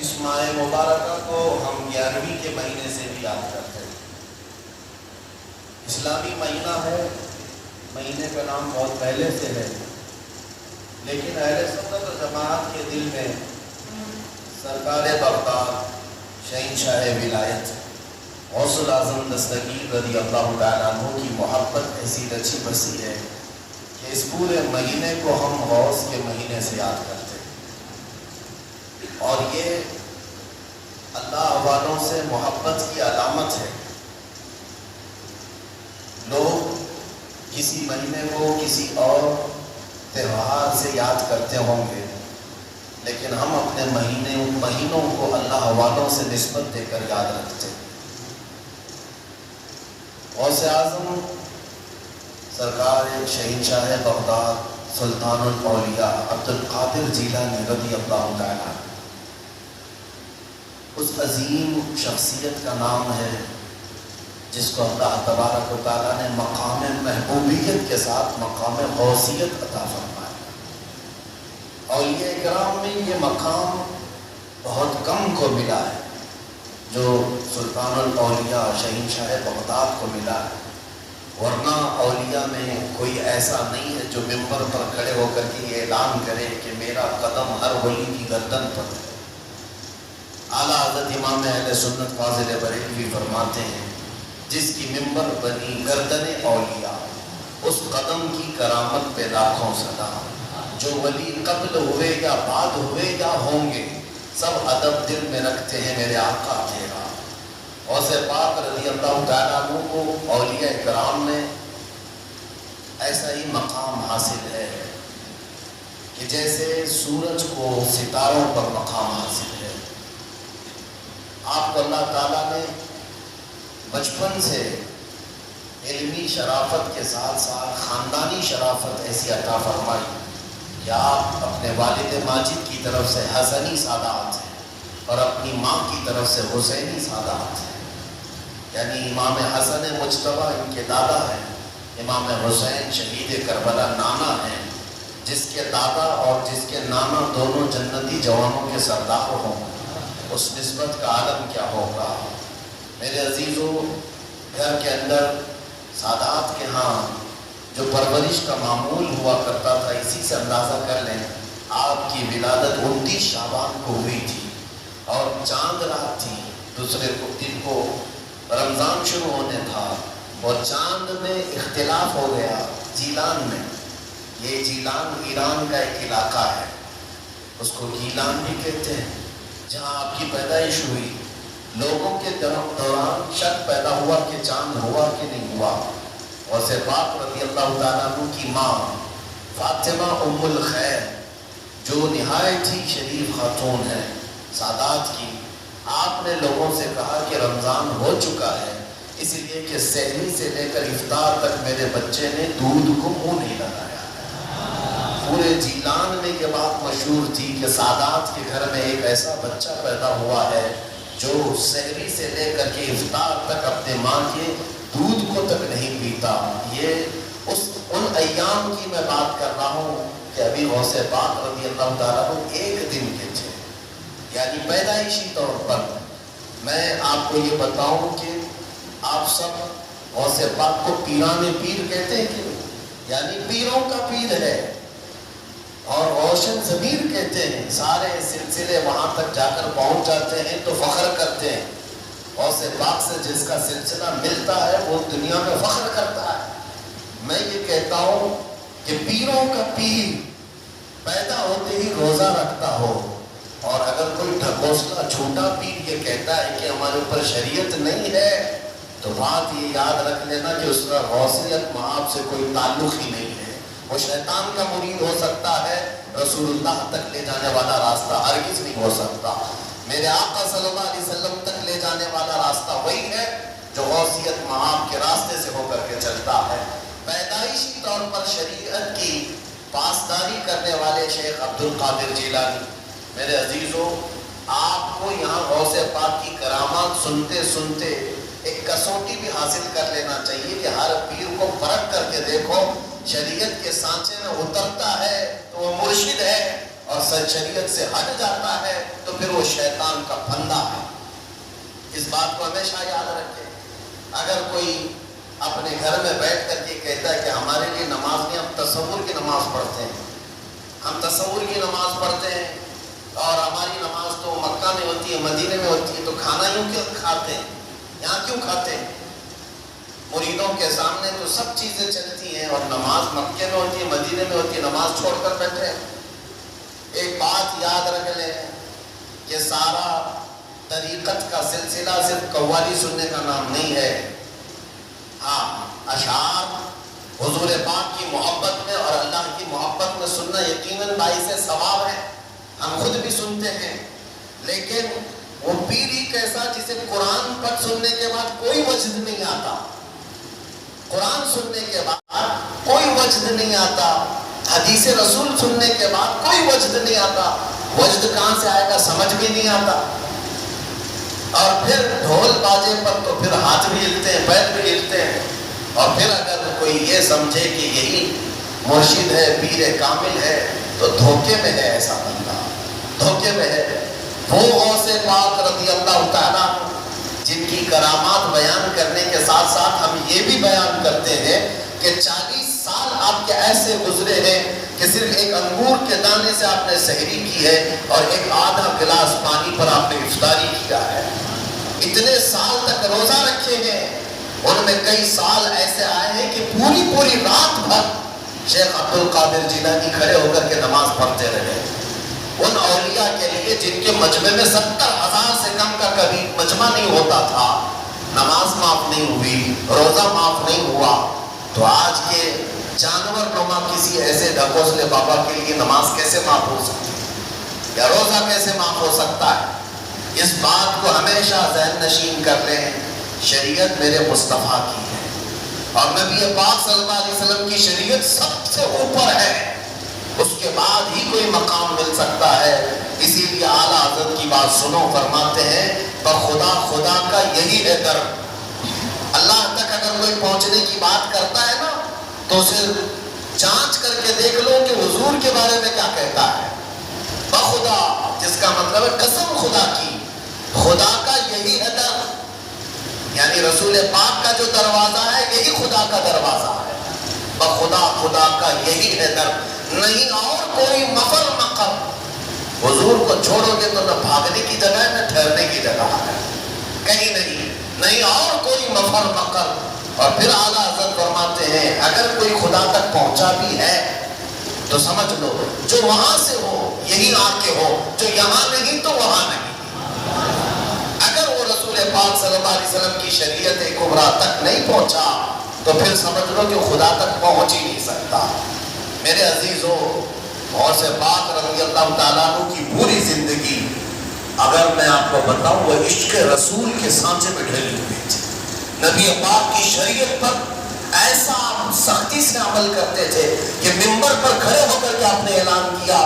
اس ماہ مبارکہ کو ہم 11ویں کے مہینے سے بھی یاد کرتے ہیں۔ اسلامی مہینہ ہے، مہینے کا نام بہت پہلے سے ہے، لیکن اہل سنت و جماعت کے دل میں سرکار بغداد شہنشاہ ولایت غوث الاعظم دستگیر رضی اللہ تعالیٰ عنہ کی محبت ایسی رچی بسی ہے کہ اس پورے مہینے کو ہم غوث کے مہینے سے یاد کرتے ہیں، اور یہ اللہ والوں سے محبت کی علامت ہے۔ لوگ کسی مہینے کو کسی اور تہوار سے یاد کرتے ہوں گے، لیکن ہم اپنے مہینوں کو اللہ والوں سے نسبت دے کر یاد رکھتے ہیں۔ غوث اعظم سرکار شہنشاہ بغداد سلطان الاولیاء عبد القادر جیلانی رضی اللہ تعالیٰ اس عظیم شخصیت کا نام ہے جس کو اللہ تبارک و تعالیٰ نے مقام محبوبیت کے ساتھ مقام غوثیت عطا فرمایا، اور یہ اکرام میں یہ مقام بہت کم کو ملا ہے جو سلطان الاولیاء شہنشاہ بغداد کو ملا ہے، ورنہ اولیاء میں کوئی ایسا نہیں ہے جو منبر پر کھڑے ہو کر کے یہ اعلان کرے کہ میرا قدم ہر ولی کی گردن پر ہے۔ اعلیٰ حضرت امام اہل سنت فاضل بریلوی فرماتے ہیں جس کی منبر بنی گردن اولیاء اس قدم کی کرامت پہ لاکھوں سلام، جو ولی قبل ہوئے یا بعد ہوئے یا ہوں گے سب ادب دل میں رکھتے ہیں میرے آقا تیرا۔ غوث پاک رضی اللہ تعالیٰ عنہ کو اولیاء کرام میں ایسا ہی مقام حاصل ہے کہ جیسے سورج کو ستاروں پر مقام حاصل ہے۔ آپ کو اللہ تعالیٰ نے بچپن سے علمی شرافت کے ساتھ ساتھ خاندانی شرافت ایسی عطا فرمائی کہ آپ اپنے والد ماجد کی طرف سے حسنی سادات ہیں اور اپنی ماں کی طرف سے حسینی سادات ہیں، یعنی امام حسن مجتبیٰ ان کے دادا ہیں، امام حسین شہید کربلا نانا ہیں، جس کے دادا اور جس کے نانا دونوں جنتی جوانوں کے سردار ہوں، اس نسبت کا عالم کیا ہوگا۔ میرے عزیزو، گھر کے اندر سادات کے ہاں جو پرورش کا معمول ہوا کرتا تھا، اسی سے اندازہ کر لیں آپ کی ولادت 29 شعبان کو ہوئی تھی اور چاند رات تھی، دوسرے دن کو رمضان شروع ہونے تھا، اور چاند میں اختلاف ہو گیا جیلان میں۔ یہ جیلان ایران کا ایک علاقہ ہے، اس کو گیلان بھی کہتے ہیں، جہاں آپ کی پیدائش ہوئی۔ لوگوں کے دوران شک پیدا ہوا کہ چاند ہوا کہ نہیں ہوا۔ غوث پاک رضی اللہ تعالیٰ عنہ کی ماں فاطمہ ام الخیر جو نہایت ہی شریف خاتون ہے سادات کی، آپ نے لوگوں سے کہا کہ رمضان ہو چکا ہے، اس لیے کہ سحری سے لے کر افطار تک میرے بچے نے دودھ کو منہ نہیں لگایا۔ پورے جیلان میں یہ بات مشہور تھی کہ سادات کے گھر میں ایک ایسا بچہ پیدا ہوا ہے جو سحری سے لے کر کے افطار تک اپنے ماں کے دودھ کو تک نہیں پیتا۔ یہ ان ایام کی میں بات کر رہا ہوں کہ ابھی غوث پاک رضی اللہ تعالیٰ عنہ ایک دن کے تھے، یعنی پیدائشی طور پر۔ میں آپ کو یہ بتاؤں کہ آپ سب غوث پاک کو پیران پیر کہتے ہیں کہ یعنی پیروں کا پیر ہے، اور روشن ضمیر کہتے ہیں، سارے سلسلے وہاں تک جا کر پہنچ جاتے ہیں تو فخر کرتے ہیں۔ غوث پاک سے جس کا سلسلہ ملتا ہے وہ دنیا میں فخر کرتا ہے۔ میں یہ کہتا ہوں کہ پیروں کا پیر پیدا ہوتے ہی روزہ رکھتا ہو، اور اگر کوئی ڈھکوسلا چھوٹا پیر یہ کہتا ہے کہ ہمارے اوپر شریعت نہیں ہے، تو بات یہ یاد رکھ لینا کہ اس کا غوثیت مآب سے کوئی تعلق ہی نہیں ہے۔ وہ شیطان کا مرید ہو سکتا ہے، رسول اللہ تک لے جانے والا راستہ ہرگز نہیں ہو سکتا۔ میرے آقا صلی اللہ علیہ وسلم تک لے جانے والا راستہ وہی ہے جو غوثیت مآب کے راستے سے ہو کر کے چلتا ہے۔ پیدائشی طور پر شریعت کی پاسداری کرنے والے شیخ عبد القادر جیلانی، میرے عزیزو، آپ کو یہاں غوث پاک کی کرامات سنتے سنتے ایک کسوٹی بھی حاصل کر لینا چاہیے کہ ہر پیر کو پرکھ کر کے دیکھو شریعت کے سانچے میں اترتا ہے تو وہ مرشد ہے، اور شریعت سے ہٹ جاتا ہے تو تو پھر وہ شیطان کا پھندا ہے۔ اس بات کو ہمیشہ یاد رکھیں۔ اگر کوئی اپنے گھر میں بیٹھ کر کے کہتا ہے کہ ہمارے لیے نماز نہیں، ہم تصور کی نماز پڑھتے ہیں، ہم تصور کی نماز پڑھتے ہیں اور ہماری نماز تو مکہ میں ہوتی ہے، مدینے میں ہوتی ہے، تو کھانا یوں کیوں کھاتے ہیں، یہاں کیوں کھاتے ہیں؟ مریدوں کے سامنے تو سب چیزیں چلتی ہیں اور نماز مکے میں ہوتی ہے، مدینے میں ہوتی ہے، نماز چھوڑ کر بیٹھے ہیں۔ ایک بات یاد رکھ لیں، یہ سارا طریقت کا سلسلہ صرف قوالی سننے کا نام نہیں ہے۔ ہاں، اشعار حضور پاک کی محبت میں اور اللہ کی محبت میں سننا یقیناً باعث ثواب ہے، ہم خود بھی سنتے ہیں، لیکن وہ پیر ہی کیسا جسے قرآن پر سننے کے بعد کوئی وجد نہیں آتا، قرآن سننے کے بعد کوئی وجد نہیں آتا، حدیث رسول سننے کے بعد کوئی وجد نہیں آتا، وجد کہاں سے آئے گا سمجھ بھی نہیں آتا، اور پھر ڈھول باجے پر تو پھر ہاتھ بھی ہلتے ہیں، پیر بھی ہلتے ہیں، اور پھر اگر کوئی یہ سمجھے کہ یہی مرشد ہے، پیر کامل ہے، تو دھوکے میں ہے ایسا بندہ، دھوکے میں ہے۔ وہ غوث پاک رضی اللہ تعالیٰ جن کی کرامات بیان کرنے کے ساتھ ساتھ ہم یہ بھی بیان کرتے ہیں کہ 40 سال آپ کے ایسے گزرے ہیں کہ صرف ایک انگور کے دانے سے آپ نے سحری کی ہے اور ایک آدھا گلاس پانی پر آپ نے افطاری کیا ہے، اتنے سال تک روزہ رکھے ہیں۔ ان میں کئی سال ایسے آئے ہیں کہ پوری رات بھر شیخ عبد القادر جیلانی کھڑے ہو کر کے نماز پڑھتے رہے۔ ان اولیاء کے لیے جن کے مجمع میں 70,000 سے کم کا کبھی مجمع نہیں ہوتا تھا، نماز معاف نہیں ہوئی، روزہ معاف نہیں ہوا، تو آج کے جانور نما کسی ایسے ڈھکوسلے بابا کے لیے نماز کیسے معاف ہو سکتی ہے یا روزہ کیسے معاف ہو سکتا ہے؟ اس بات کو ہمیشہ ذہن نشین کر لیں، شریعت میرے مصطفیٰ کی ہے اور نبی پاک صلی اللہ علیہ وسلم کی شریعت سب سے اوپر ہے، اس کے بعد ہی کوئی مقام مل سکتا ہے۔ اسی لیے اعلیٰ حضرت کی بات سنو، فرماتے ہیں بخدا خدا کا یہی ہے در۔ اللہ تک اگر کوئی پہنچنے کی بات کرتا ہے نا تو اسے جانچ کر کے دیکھ لو کہ حضور کے بارے میں کیا کہتا ہے۔ بخدا جس کا مطلب ہے قسم خدا کی، خدا کا یہی ہے در، یعنی رسول پاک کا جو دروازہ ہے یہی خدا کا دروازہ ہے۔ بخدا خدا کا یہی ہے در، نہیں اور کوئی مفر مقر۔ حضور کو چھوڑو گے تو نہ بھاگنے کی جگہ ہے نہ ٹھہرنے کی جگہ ہے، کہیں نہیں اور کوئی مفر مقر۔ اور پھر اعلیٰ حضرت فرماتے ہیں اگر کوئی خدا تک پہنچا بھی ہے تو سمجھ لو جو وہاں سے ہو یہی آ کے ہو، جو یہاں نہیں تو وہاں نہیں۔ اگر وہ رسول پاک صلی اللہ علیہ وسلم کی شریعت کبریٰ تک نہیں پہنچا تو پھر سمجھ لو کہ خدا تک پہنچ ہی نہیں سکتا۔ میرے عزیزو، غوث پاک رضی اللہ تعالیٰ عنہ کی پوری زندگی اگر میں آپ کو بتاؤں وہ عشق رسول کے سانچے میں ڈھلی ہوئی تھی۔ نبی پاک کی شریعت پر ایسا سختی سے عمل کرتے تھے کہ منبر پر کھڑے ہو کر کے آپ نے اعلان کیا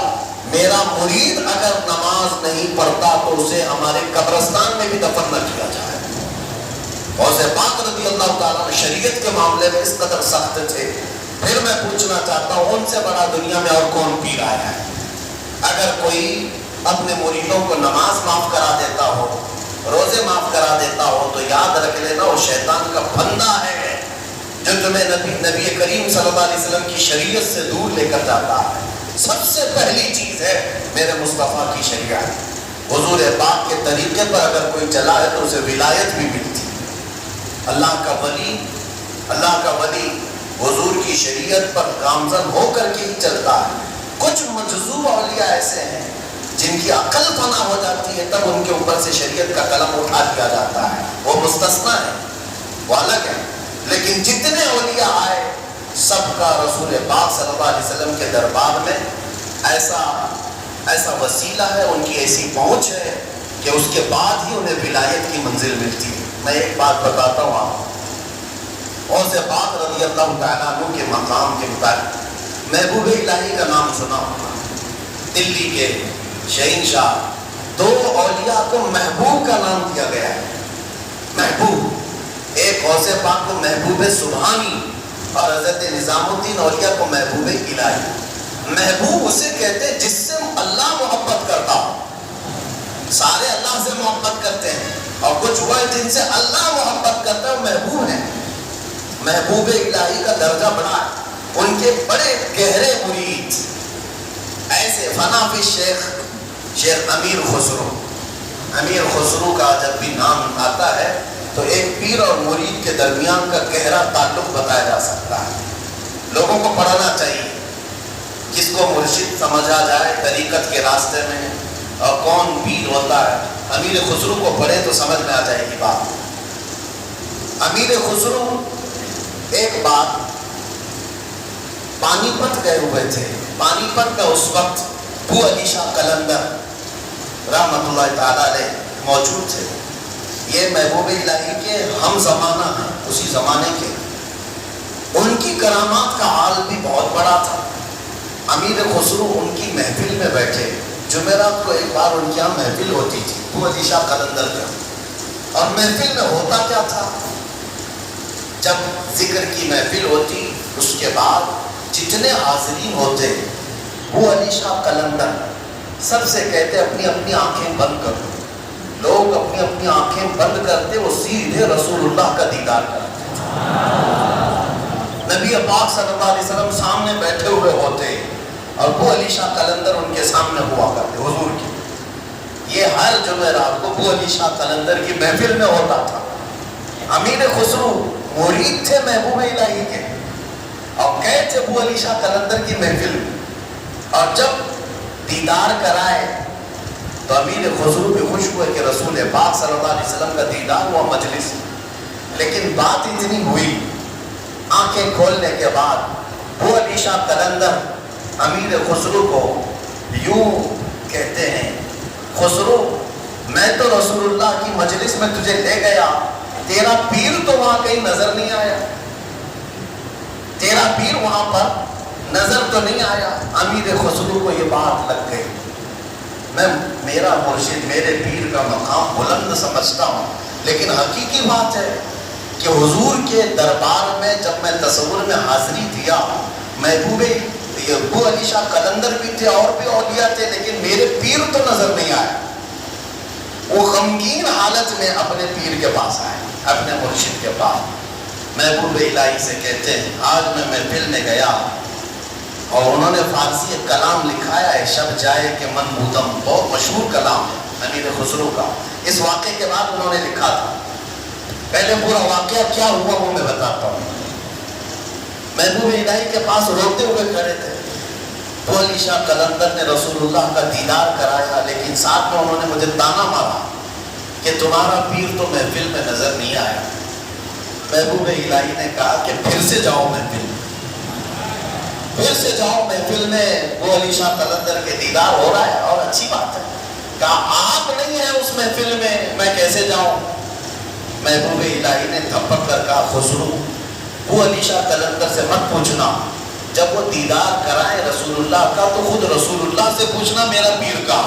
میرا مرید اگر نماز نہیں پڑھتا تو اسے ہمارے قبرستان میں بھی دفن نہ کیا جائے۔ غوث پاک رضی اللہ تعالیٰ شریعت کے معاملے میں اس قدر سخت تھے۔ پھر میں پوچھنا چاہتا ہوں ان سے بڑا دنیا میں اور کون پیر آیا ہے؟ اگر کوئی اپنے مریدوں کو نماز معاف کرا دیتا ہو، روزے معاف کرا دیتا ہو تو یاد رکھ لینا وہ شیطان کا پھندا ہے جو تمہیں نبی کریم صلی اللہ علیہ وسلم کی شریعت سے دور لے کر جاتا ہے۔ سب سے پہلی چیز ہے میرے مصطفیٰ کی شریعت۔ حضور پاک کے طریقے پر اگر کوئی چلا ہے تو اسے ولایت بھی ملتی ہے۔ اللہ کا ولی حضور کی شریعت پر گامزن ہو کر کے ہی چلتا ہے۔ کچھ مجذوب اولیاء ایسے ہیں جن کی عقل فنا ہو جاتی ہے تب ان کے اوپر سے شریعت کا قلم اٹھا دیا جاتا ہے، وہ مستثنیٰ ہے، وہ الگ ہے۔ لیکن جتنے اولیاء آئے سب کا رسول پاک صلی اللہ علیہ وسلم کے دربار میں ایسا وسیلہ ہے، ان کی ایسی پہنچ ہے کہ اس کے بعد ہی انہیں ولایت کی منزل ملتی ہے۔ میں ایک بات بتاتا ہوں آپ کو، غوث پاک رضی اللہ تعالیٰ عنہ کے مقام کے مطابق محبوب الہی کا نام سنا ہوگا۔ دلی کے شہنشاہ، 2 اولیاء کو محبوب کا نام دیا گیا ہے۔ محبوب، ایک غوث پاک کو محبوب سبحانی اور حضرت نظام الدین اولیاء کو محبوب الہی۔ محبوب اسے کہتے ہیں جس سے اللہ محبت کرتا ہو۔ سارے اللہ سے محبت کرتے ہیں اور کچھ وہ جن سے اللہ محبت کرتا ہے وہ محبوب ہیں، محبوب الہی کا درجہ بڑا ہے، ان کے بڑے گہرے مرید ایسے فنا فی شیخ امیر خسرو۔ امیر خسرو کا جب بھی نام آتا ہے تو ایک پیر اور مرید کے درمیان کا گہرا تعلق بتایا جا سکتا ہے۔ لوگوں کو پڑھنا چاہیے، کس کو مرشد سمجھا جائے طریقت کے راستے میں اور کون پیر ہوتا ہے، امیر خسرو کو پڑھے تو سمجھ میں آ جائے گی بات۔ امیر خسرو ایک بار پانی پت گئے ہوئے تھے، پانی پت میں اس وقت ابو علی شاہ قلندر رحمت اللہ تعالیٰ علیہ موجود تھے۔ یہ محبوب الہی کے ہم زمانہ ہیں، اسی زمانے کے۔ ان کی کرامات کا حال بھی بہت بڑا تھا۔ امیر خسرو ان کی محفل میں بیٹھے، جمعرات کو ایک بار ان کی یہاں محفل ہوتی تھی ابو علی شاہ قلندر کے، اور محفل میں ہوتا کیا تھا، جب ذکر کی محفل ہوتی اس کے بعد جتنے حاضرین ہوتے ابو علی شاہ قلندر سب سے کہتے اپنی اپنی آنکھیں بند کر دو۔ لوگ اپنی اپنی آنکھیں بند کرتے، وہ سیدھے رسول اللہ کا دیدار کرتے تھے۔ نبی پاک صلی اللہ علیہ وسلم سامنے بیٹھے ہوئے ہوتے اور ابو علی شاہ قلندر ان کے سامنے ہوا کرتے حضور کی۔ یہ ہر جمعرات کو ابو علی شاہ قلندر کی محفل میں ہوتا تھا۔ امیر خسرو مرید تھے محبوب الہی کے اور گئے تھے ابو علی شاہ قلندر کی محفل میں، اور جب دیدار کرائے تو امیر خسرو بھی خوش ہوئے کہ رسول پاک صلی اللہ علیہ وسلم کا دیدار ہوا مجلس۔ لیکن بات اتنی ہوئی، آنکھیں کھولنے کے بعد ابو علی شاہ قلندر امیر خسرو کو یوں کہتے ہیں، خسرو میں تو رسول اللہ کی مجلس میں تجھے لے گیا، تیرا پیر تو وہاں کہیں نظر نہیں آیا، تیرا پیر وہاں پر نظر تو نہیں آیا۔ امیر خسرو کو یہ بات لگ گئی، میں میرا مرشد میرے پیر کا مقام بلند سمجھتا ہوں، لیکن حقیقی بات ہے کہ حضور کے دربار میں جب میں تصور میں حاضری دیا، محبوب ابو علی شاہ قلندر بھی تھے اور بھی اولیاء تھے، لیکن میرے پیر تو نظر نہیں آیا۔ وہ غمگین حالت میں اپنے پیر کے پاس آئے، اپنے مرشد کے پاس۔ محبوب الہی سے کہتے ہیں آج میں محفل میں گیا اور انہوں نے فارسی ایک کلام لکھا ہے، شب جائے کہ من بودم، بہت مشہور کلام ہے امیر خسرو کا۔ اس واقعے کے بعد انہوں نے لکھا تھا، پہلے پورا واقعہ کیا ہوا وہ میں بتاتا ہوں۔ محبوب الہی کے پاس روتے ہوئے کھڑے تھے، ابو علی شاہ قلندر نے رسول اللہ کا دیدار کرایا، لیکن ساتھ میں انہوں نے مجھے تانا مارا کہ تمہارا پیر تو محفل میں نظر نہیں آیا۔ محبوب الہی نے کہا کہ پھر سے جاؤ محفل میں، پھر سے جاؤ محفل میں، ابو علی شاہ قلندر کے دیدار ہو رہا ہے اور اچھی بات ہے۔ کہا آپ نہیں ہیں اس محفل میں کیسے جاؤں؟ محبوب الہی نے تھپک کر کہا خسرو ابو علی شاہ قلندر سے مت پوچھنا، جب وہ دیدار کرائے رسول اللہ کا تو خود رسول اللہ سے پوچھنا میرا پیر کا۔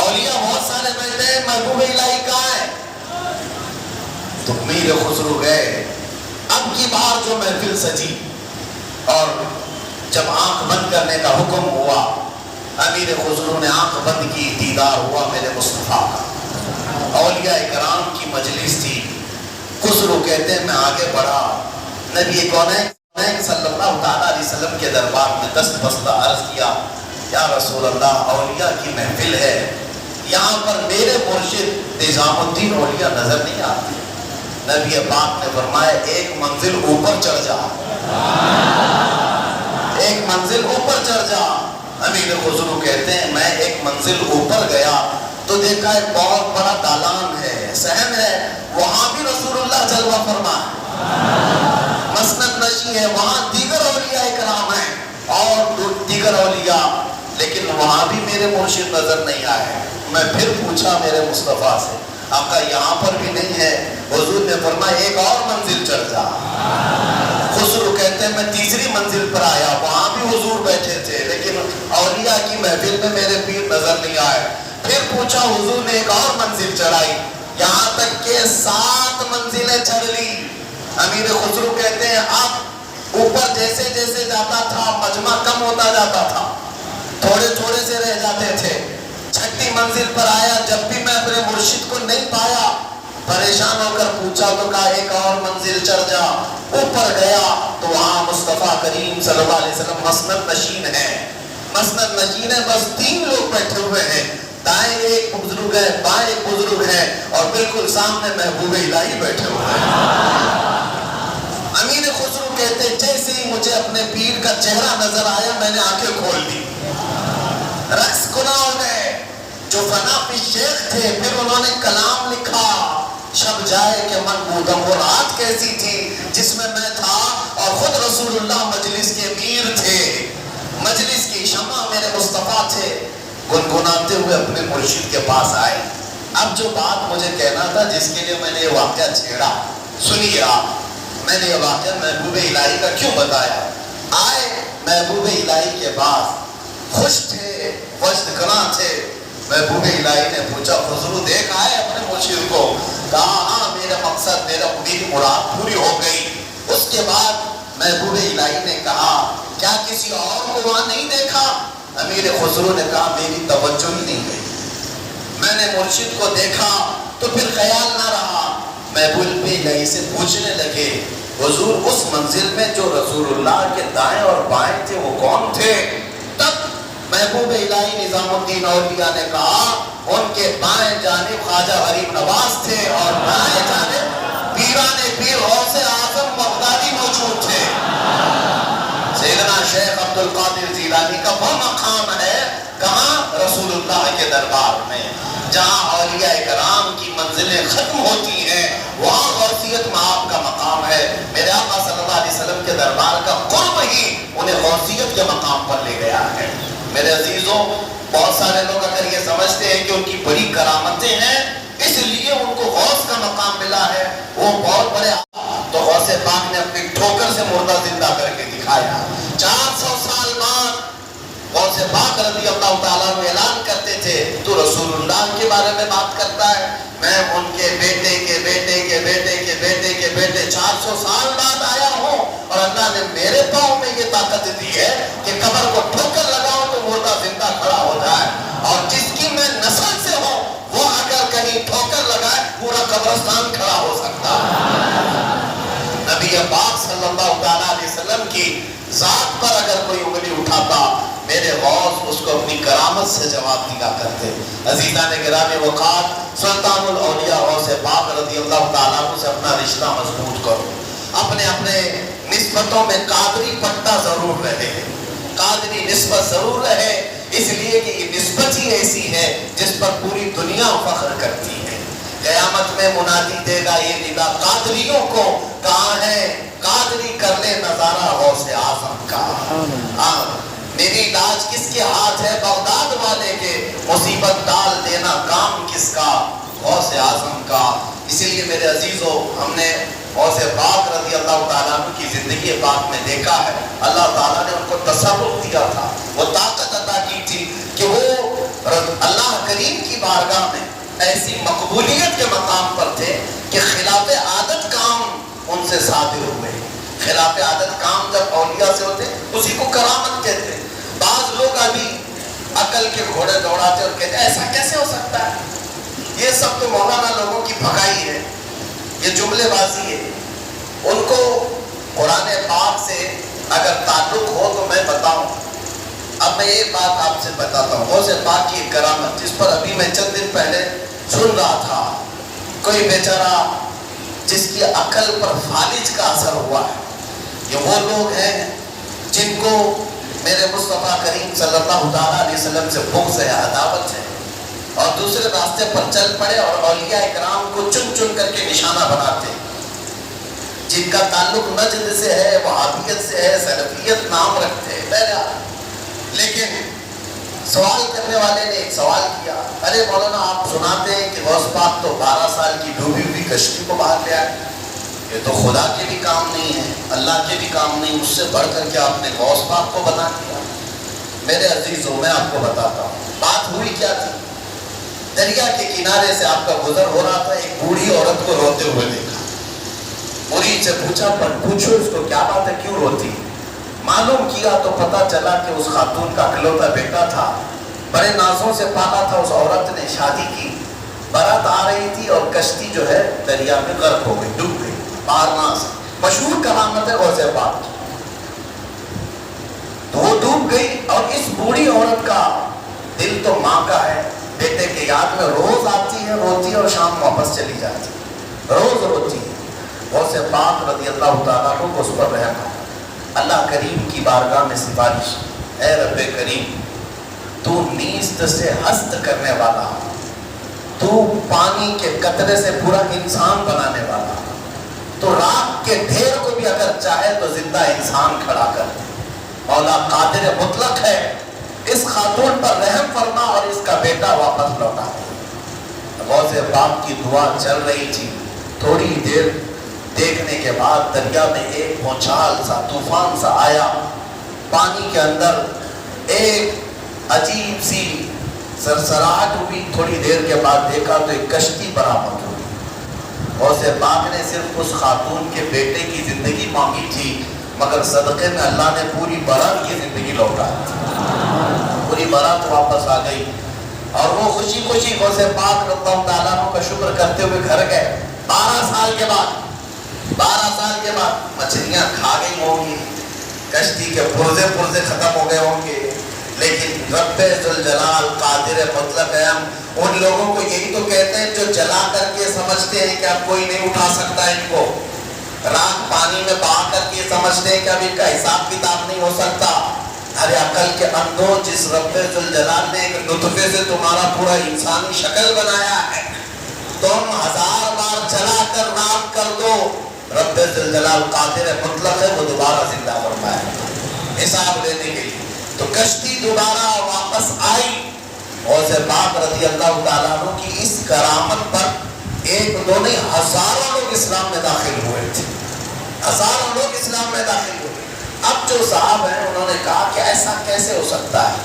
اولیاء بہت سارے بیٹھے ہیں، محبوب الہی کہاں ہے؟ تو امیر خسرو گئے۔ اب کی بار جو محفل سجی اور جب آنکھ بند کرنے کا حکم ہوا، امیر خسرو نے آنکھ بند کی، دیدار ہوا میرے مصطفیٰ کا۔ اولیاء کرام کی مجلس تھی۔ خسرو کہتے ہیں میں آگے بڑھا، نبی کونین صلی اللہ تعالیٰ علیہ وسلم کے دربار میں دست بستہ عرض کیا، یا رسول اللہ اولیاء کی محفل ہے، یہاں پر میرے مرشد نظام الدین اولیاء نظر نہیں آتے۔ نبی پاک نے فرمایا ایک منزل اوپر چڑھ جا، ایک منزل اوپر چڑھ جا۔ امیر خسرو کہتے ہیں میں ایک منزل اوپر گیا تو دیکھا ایک بہت بڑا دالان ہے، صحن ہے، وہاں بھی رسول اللہ جلوہ فرما ہے، مسند نشی ہے، وہاں دیگر اولیاء کرام ہیں اور دیگر اولیاء، لیکن وہاں بھی میرے مرشد نظر نہیں آئے۔ میں پھر پوچھا میرے مصطفیٰ سے، آقا یہاں پر بھی نہیں ہے؟ حضور نے فرمایا ایک اور منزل چڑھ جا۔ خسرو کہتے ہیں میں تیسری منزل پر آیا، وہاں بھی حضور بیٹھے تھے، لیکن اولیاء کی محفل میں میرے پیر نظر نہیں آئے۔ پھر پوچھا، حضور نے ایک اور منزل چڑھائی، یہاں تک کہ 7 منزلیں چڑھ لی۔ امیر خسرو کہتے ہیں اب اوپر جیسے جیسے جاتا تھا مجمع کم ہوتا جاتا تھا، تھوڑے تھوڑے سے رہ جاتے تھے۔ چھٹی منزل پر آیا، جب بھی میں اپنے مرشد کو نہیں پایا، پریشان ہو کر پوچھا تو کہا ایک اور منزل چڑھ جا۔ اوپر گیا تو وہاں مصطفیٰ کریم صلی اللہ علیہ وسلم مسند نشین ہے، مسند نشین ہے، بس 3 لوگ بیٹھے ہوئے ہیں، دائیں ایک بزرگ ہے، بائیں ایک بزرگ ہے، اور بالکل سامنے محبوب الہی بیٹھے ہوئے ہیں۔ امیر خسرو کہتے جیسے ہی مجھے اپنے پیر کا چہرہ نظر آیا میں نے آنکھیں کھول دی، رقص گناہ گئے۔ جو فنا پی شیخ تھے، پھر انہوں نے کلام لکھا، شب جائے کہ من بودم، وہ رات کیسی تھی جس میں میں تھا اور خود رسول اللہ مجلس کے امیر تھے، مجلس کی شمع میرے مصطفیٰ تھے، گنگناتے ہوئے اپنے مرشد کے پاس آئے۔ اب جو بات مجھے کہنا تھا، جس کے لیے میں نے یہ واقعہ چھیڑا، سنیے آپ، میں نے یہ واقعہ محبوب الہی کا کیوں بتایا۔ آئے محبوب الہی کے پاس، خوش تھے، وجد گراں تھے۔ محبوب الہی نے پوچھا خسرو دیکھ آئے اپنے مرشد کو؟ کہا ہاں، میرا مقصد، میری مراد پوری ہو گئی۔ اس کے بعد محبوب الہی نے کہا کیا کسی اور کو وہاں نہیں دیکھا؟ امیر خسرو نے کہا میری توجہ ہی نہیں گئی، میں نے مرشد کو دیکھا تو پھر خیال نہ رہا۔ محبوب الہی سے پوچھنے لگے حضور اس منزل میں جو رسول اللہ کے دائیں اور بائیں تھے وہ کون تھے؟ تب محبوب الہی نظام الدین اولیاء نے کہا ان کے بائیں جانب خواجہ غریب نواز تھے اور دائیں جانب پیران پیر غوث اعظم بغدادی موجود تھے۔ سیدنا شیخ عبد القادر جیلانی کا وہ مقام ہے کہاں؟ رسول اللہ کے دربار میں، جہاں اولیاء کرام کی منزلیں ختم ہوتی ہیں، وہاں غوثیت میں آپ کا مقام ہے۔ میرے آقا صلی اللہ علیہ وسلم کے دربار کا قرب ہی انہیں غوثیت کے مقام پر لے گیا ہے۔ میرے عزیزوں، بہت سارے لوگ اگر یہ سمجھتے ہیں کہ ان کی بڑی کرامتیں ہیں اس لیے ان کو غوث کا مقام ملا ہے، وہ بہت بڑے، تو غوث پاک نے اپنی ٹھوکر سے مردہ زندہ کر کے دکھایا۔ 400 سال بعد غوث پاک رضی اللہ تعالیٰ عنہ اعلان کرتے تھے تو رسول اللہ کے بارے میں بات کرتا ہے، میں ان کے بیٹے کے بیٹے کے بیٹے کے بیٹے کے بیٹے 400 سال بعد آیا ہوں، اور اللہ نے میرے پاؤں میں یہ طاقت دی ہے کہ قبر کو ٹھوکر لگاؤ تو مردہ زندہ کھڑا ہو جائے، اور جس کی میں نسل سے ہوں وہ اگر کہیں ٹھوکر لگائے پورا قبرستان کھڑا ہو سکتا ہے۔ نبی پاک صلی اللہ تعالیٰ علیہ وسلم کی ذات پر اگر کوئی انگلی اٹھاتا میرے غوث اس کو اپنی کرامت سے جواب دیا کرتے۔ عزیزان گرامی وقار، سلطان الاولیاء غوث پاک رضی اللہ تعالیٰ عنہ سے اپنا رشتہ مضبوط کرو، اپنے اپنے نسبتوں میں قادری پٹا ضرور رہے، قادری نسبت ضرور رہے، اس لیے کہ یہ نسبت ہی ایسی ہے جس پر پوری دنیا فخر کرتی ہے۔ قیامت میں منادی دے گا یہ ندا قادریوں کو، کہاں ہے قادری کر لے نظارہ غوث اعظم کا۔ میری علاج کس کے ہاتھ ہے؟ بغداد والے کے، مصیبت ڈال دینا کام کس کا؟ غوث اعظم کا۔ اسی لیے میرے عزیزو، ہم نے غوث پاک رضی اللہ تعالیٰ عنہ کی زندگی پاک میں دیکھا ہے، اللہ تعالیٰ نے ان کو تصرف دیا تھا، وہ طاقت عطا کی تھی کہ وہ اللہ کریم کی بارگاہ میں ایسی مقبولیت کے مقام پر تھے کہ خلاف عادت کام ان سے صادر ہوئے۔ خلاف عادت کام جب اولیاء سے ہوتے اسی کو کرامت کہتے۔ بعض لوگ ابھی عقل کے گھوڑے دوڑاتے اور کہتے ایسا کیسے ہو سکتا ہے، یہ سب تو مولانا لوگوں کی بھگائی ہے، یہ جملے بازی ہے۔ ان کو قرآن پاک سے اگر تعلق ہو تو میں بتاؤں۔ اب میں یہ بات آپ سے بتاتا ہوں، غوث پاک کی ایک کرامت جس پر ابھی میں چند دن پہلے سن رہا تھا، کوئی بیچارہ جس کی عقل پر فالج کا اثر ہوا ہے۔ یہ وہ لوگ ہیں جن کو میرے مصطفیٰ کریم صلی اللہ تعالیٰ علیہ وسلم سے بغض ہے، عداوت ہے، اور دوسرے راستے پر چل پڑے اور اولیاء اکرام کو چن چن کر کے نشانہ بناتے، جن کا تعلق نجد سے ہے، وہابیت سے ہے، سلفیت نام رکھتے ہیں۔ بہرحال، لیکن سوال کرنے والے نے ایک سوال کیا، ارے مولانا آپ سناتے ہیں کہ غوث پاک تو 12 سال کی ڈوبی ہوئی کشتی کو باہر لے آئے، یہ تو خدا کے بھی کام نہیں ہے، اللہ کے بھی کام نہیں، اس سے بڑھ کر کے آپ نے غوث پاک کو بنا دیا۔ میرے عزیزوں، میں آپ کو بتاتا ہوں بات ہوئی کیا تھی۔ دریا کے کنارے سے آپ کا گزر ہو رہا تھا، ایک بوڑھی عورت کو روتے ہوئے دیکھا۔ مرید سے پوچھا پوچھو اس کو کیا بات ہے، کیوں روتی؟ معلوم کیا تو پتا چلا کہ اس خاتون کا اکلوتا بیٹا تھا، بڑے نازوں سے پالا تھا، اس عورت نے شادی کی، بارات آ رہی تھی اور کشتی جو ہے دریا میں غرق ہو گئی، ڈوب گئی، بارناس مشہور کرامت ہے غوث پاک۔ تو وہ ڈوب گئی، اور اس بوڑھی عورت کا دل تو ماں کا ہے، بیٹے کے یاد میں روز آتی ہے، روتی ہے اور شام واپس چلی جاتی ہے، روز روتی ہے۔ غوث پاک رضی اللہ تعالیٰ عنہ کو اس پر رحم آیا۔ اللہ کریم کی بارگاہ میں سفارش، اے رب کریم، تو نیست سے ہست کرنے والا، تو پانی کے قطرے سے پورا انسان بنانے والا، تو راک کے ڈھیر کو بھی اگر چاہے تو زندہ انسان کھڑا کر دے۔ مولا قادر مطلق ہے، اس خاتون پر رحم فرما اور اس کا بیٹا واپس لوٹا دے۔ غوث پاک کی دعا چل رہی تھی، تھوڑی دیر دیکھنے کے بعد دریا میں ایک بھونچال سا، طوفان سا آیا، پانی کے اندر ایک عجیب سی سرسراہٹ ہوئی، تھوڑی دیر کے بعد دیکھا تو ایک کشتی برآمد ہوئی۔ غوث پاک نے صرف اس خاتون کے بیٹے کی زندگی مانگی تھی، مگر صدقے میں اللہ نے پوری برات کی زندگی لوٹا، پوری برات واپس آ گئی، اور وہ خوشی خوشی غوث پاک رضی اللہ تعالیٰ عنہ کا شکر کرتے ہوئے گھر گئے۔ 12 سال کے بعد مچھلیاں کھا گئی ہوں گی، کشتی کے پرزے ختم ہو گئے ہوں گے، لیکن رب ذوالجلال قادر مطلق ہے، ہم ان لوگوں کو یہی تو کہتے ہیں جو جلا کر کے سمجھتے ہیں کہ اب کوئی نہیں اٹھا سکتا ان کو، راک پانی میں بہا کر کے سمجھتے ہیں کہ اب ان کا حساب کتاب نہیں ہو سکتا۔ ارے عقل کے اندھو، جس رب ذوالجلال نے ایک نطفے سے تمہارا پورا انسانی شکل بنایا ہے، تم 1000 بار جلا کر راک کر دو، رب ذوالجلال قادر مطلق ہے، وہ دوبارہ زندہ فرمائے حساب لینے کے لیے۔ تو کشتی دوبارہ واپس آئی۔ غوث پاک رضی اللہ تعالیٰ عنہ کی اس کرامت پر ایک دو نہیں، ہزاروں لوگ اسلام میں داخل ہوئے تھے، ہزاروں لوگ اسلام میں داخل ہوئے۔ اب جو صاحب ہیں انہوں نے کہا کہ ایسا کیسے ہو سکتا ہے،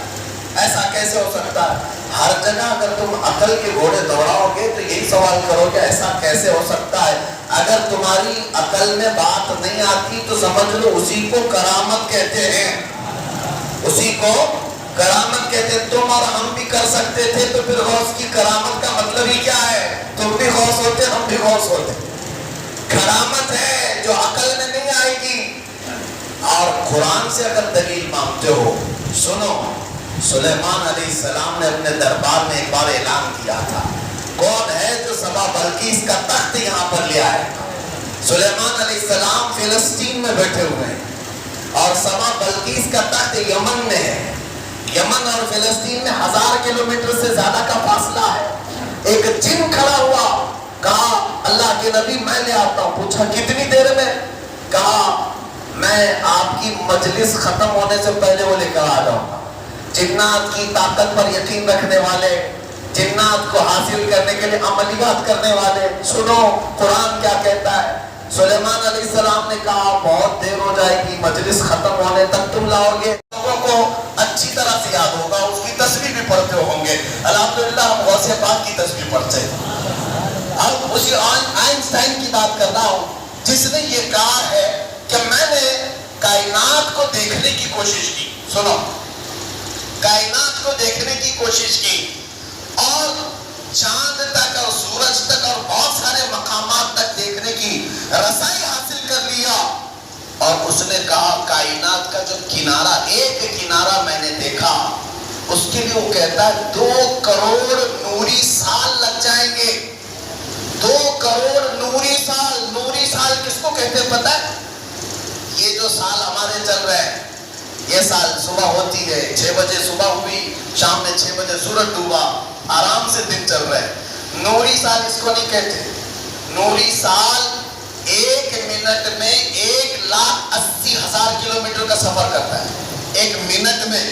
ایسا کیسے ہو سکتا ہے؟ ہر جگہ اگر تم عقل کے گھوڑے دوڑاؤ گے تو یہی سوال کرو کہ ایسا کیسے ہو سکتا ہے۔ اگر تمہاری عقل میں بات نہیں آتی تو سمجھ لو اسی کو کرامت کہتے ہیں، اسی کو کرامت کہتے ہیں۔ تم اور ہم بھی کر سکتے تھے تو پھر غوث کی کرامت کا مطلب ہی کیا ہے؟ تم بھی غوث ہوتے، ہم بھی غوث ہوتے۔ کرامت ہے جو عقل میں نہیں آئے گی۔ اور قرآن سے اگر دلیل مانگتے ہو، سنو، سلیمان علیہ السلام نے اپنے دربار میں ایک بار اعلان کیا تھا، کون ہے جو سبا بلقیس کا تخت یہاں پر لے آئے؟ سلیمان علیہ السلام فلسطین میں بیٹھے ہوئے ہیں اور سبا بلقیس کا تخت یمن میں ہے۔ یمن اور فلسطین میں 1000 کلومیٹر سے زیادہ کا فاصلہ ہے۔ ایک جن کھڑا ہوا، کہا اللہ کے نبی میں لے آتا ہوں۔ پوچھا کتنی دیر میں؟ کہا میں آپ کی مجلس ختم ہونے سے پہلے وہ لے کر آ جاؤں گا۔ جنات کی طاقت پر یقین رکھنے والے، جنات کو حاصل کرنے کے لیے عملیات کرنے والے، سنو قرآن کیا کہتا ہے۔ سلیمان علیہ السلام نے کہا بہت دیر ہو جائے گی، مجلس ختم ہونے تک تم لاؤ گے؟ لوگوں کو اچھی طرح سے یاد ہوگا، اس کی تسبیح بھی پڑھتے ہوں گے۔ الحمدللہ ہم غوث پاک کی تسبیح پڑھتے ہیں۔ اب اسی آئنسٹائن کی بات کر رہا ہوں، جس نے یہ کہا ہے کہ میں نے کائنات کو دیکھنے کی کوشش کی، سنو، کائنات کو دیکھنے کی کوشش کی اور چاند تک اور سورج تک اور بہت سارے مقامات تک دیکھنے کی رسائی حاصل کر لیا۔ اور اس نے کہا کائنات کا جو کنارہ، ایک کنارہ میں نے دیکھا، اس کے لیے وہ کہتا ہے 2 کروڑ نوری سال لگ جائیں گے۔ 2 کروڑ نوری سال۔ نوری سال کس کو کہتے ہیں پتہ ہے؟ یہ جو سال ہمارے چل رہے ہیں، یہ سال صبح ہوتی ہے 6 بجے صبح ہوئی، شام میں 6 بجے سورج ڈوبا، آرام سے دن چل رہے ہیں۔ نوری سال اس کو نہیں کہتے۔ نوری سال 1 منٹ میں 1,80,000 کلومیٹر کا سفر کرتا ہے۔ 1 منٹ میں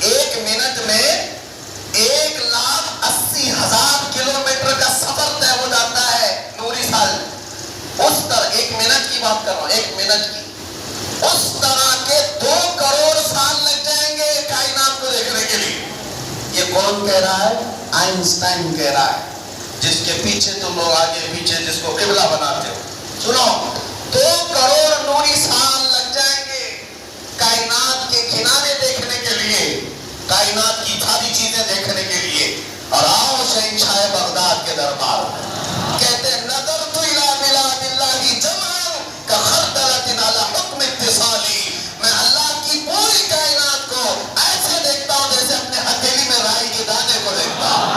1,80,000 کلومیٹر کا سفر طے ہو جاتا ہے نوری سال۔ اس طرح 1 منٹ کی بات کر رہا ہوں، 1 منٹ کی، اس طرح کے 2 کروڑ سال لگ جائیں گے کائنات کو دیکھنے کے لیے۔ یہ کون کہہ رہا ہے؟ آئنسٹائن کہہ رہا ہے، جس کے پیچھے تم لوگ آگے پیچھے جس کو قبلہ بناتے ہو۔ سنو، 2 کروڑ نوری سال لگ جائیں گے کائنات کے کنارے دیکھنے کے لیے۔ کائنات کی ساری چیزیں دیکھنے کے لیے، اور آؤ شہنشاہ بغداد کے دربار میں۔ کہتے ہیں نظرت الی بلاد اللہ جمعا کخردلۃ علی حکم اتصالی، میں اللہ کی پوری کائنات کو ایسے دیکھتا ہوں جیسے اپنے ہتھیلی میں رائی کے دانے کو دیکھتا ہوں۔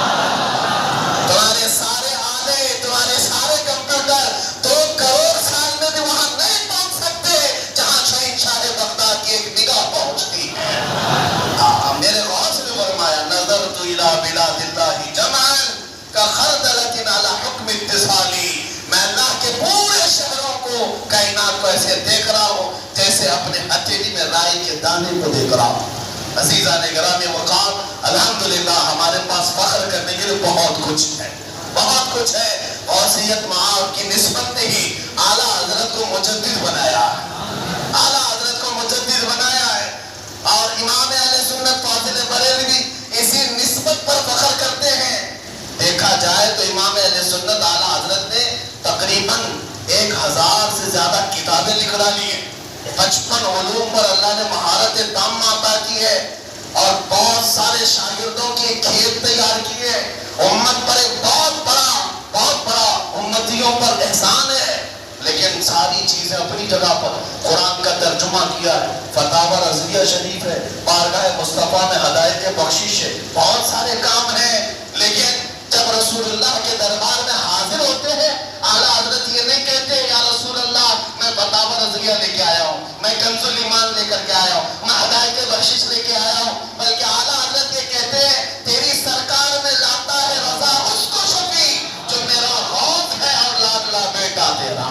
تمہارے سارے آلے، تمہارے سارے کمپیوٹر 2 کروڑ سال میں بھی وہاں نہیں پہنچ سکتے جہاں شہنشاہ بغداد کی ایک نگاہ پہنچتی ہے۔ میرے غوث نے فرمایا نظرت الی بلاد اللہ جمعا کخردلۃ علی حکم اتصالی، میں اللہ کے پورے شہروں کو، کائنات کو ایسے دیکھ رہا ہوں جیسے اپنے ہتھیلی میں رائی کے دانے کو دیکھ رہا ہوں۔ عزیزان گرامی وقار، الحمدللہ ہمارے پاس فخر کرنے کے لیے بہت کچھ ہے، بہت کچھ ہے۔ غوثیت معاب کی نسبت نے ہی اعلیٰ حضرت کو مجدد بنایا ہے، اعلیٰ حضرت کو مجدد بنایا ہے، اور امام اہل سنت فاضل بریلوی اسی نسبت پر فخر کرتے ہیں۔ دیکھا جائے تو امام اہل سنت اعلیٰ حضرت نے تقریباً 1000 سے زیادہ کتابیں لکھ ڈالی ہیں، 55 علوم پر اللہ نے مہارت تامہ عطا کی ہے، اور بہت سارے شاگردوں کے کھیت تیار کیے، امت پر ایک بہت بڑا امتیوں پر احسان ہے۔ لیکن ساری چیزیں اپنی جگہ پر، قرآن کا ترجمہ کیا ہے، فتاوی رضویہ شریف ہے، بارگاہ مصطفیٰ میں ہدایت بخشش ہے، بہت سارے کام ہیں۔ لیکن جب رسول اللہ کے دربار میں حاضر ہوتے ہیں، اعلیٰ حضرت یہ نہیں کہتے یا رسول اللہ میں فتاوی رضویہ لے کے آیا ہوں، میں کنز الایمان لے کر کے آیا ہوں، میں ہدایت بخشش لے کے آیا ہوں، بلکہ اعلیٰ حضرت یہ کہتے ہیں تیری سرکار میں لاتا ہے رضا اس کو شفیع جو میرا غوث ہے اور لاڈلا بیٹا تیرا۔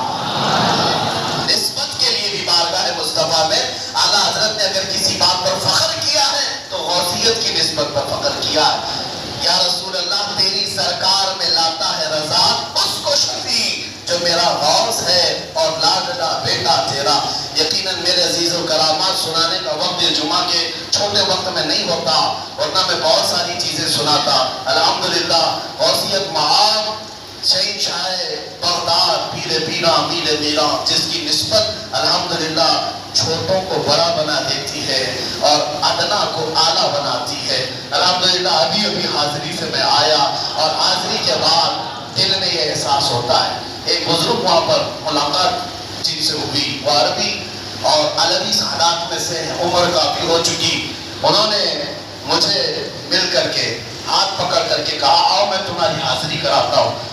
نسبت کے لیے بھی بارگاہ مصطفیٰ میں اعلیٰ حضرت نے اگر کسی بات پر فخر کیا ہے تو غوثیت کی نسبت پر فخر کیا ہے۔ یا رسول اللہ تیری سرکار میں لاتا ہے رضا اس کو شفیع جو میرا غوث ہے اور لاڈلا بیٹا تیرا۔ یقیناً میرے عزیز و کرامات سنانے کا وقت جمعہ کے چھوٹے وقت میں نہیں ہوتا، ورنہ میں بہت ساری چیزیں سناتا۔ الحمدللہ غوثیت معاب شہنشاہ بغداد پیر پیرا امیر میرا، جس کی نسبت الحمدللہ چھوٹوں کو بڑا بنا دیتی ہے اور ادنا کو اعلیٰ بناتی ہے۔ الحمدللہ ابھی حاضری سے میں آیا، اور حاضری کے بعد دل میں یہ احساس ہوتا ہے۔ ایک بزرگ وہاں پر ملاقات جن سے ہوئی، وہ عربی اور علوی سادات میں سے عمر کافی ہو چکی، انہوں نے مجھے مل کر کے ہاتھ پکڑ کر کے کہا آؤ میں تمہاری حاضری کراتا ہوں۔